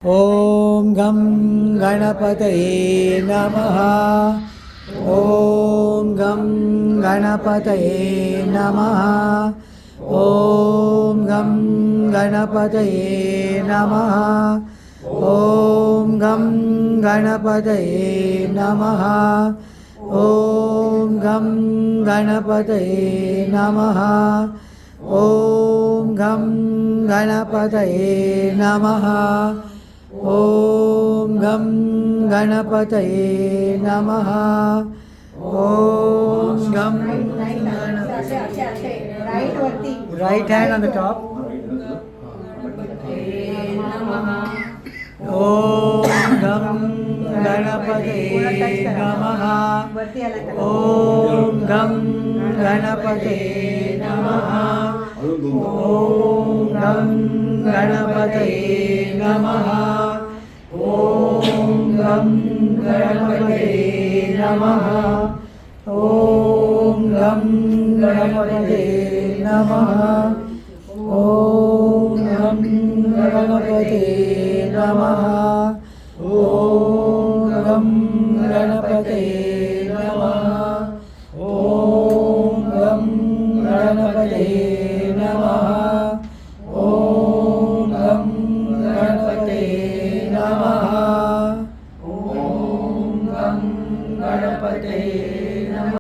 ॐ गं गणपतये नमः। ॐ गं गणपतये नमः। ॐ गं गणपतये नमः। ॐ गं गणपतये नमः। ॐ गं गणपतये नमः। ॐ गं गणपतये नमः। ॐ गं गणपतये नमः। ॐ गं right hand on the top. ॐ गं गणपतये नमः। ॐ गं गणपतये नमः। ॐ गं गणपतये नमः। ॐ गं गणपतये नमः। ॐ गं गणपतये नमः। ॐ गं गणपतये नमः। ॐ गं गणपतये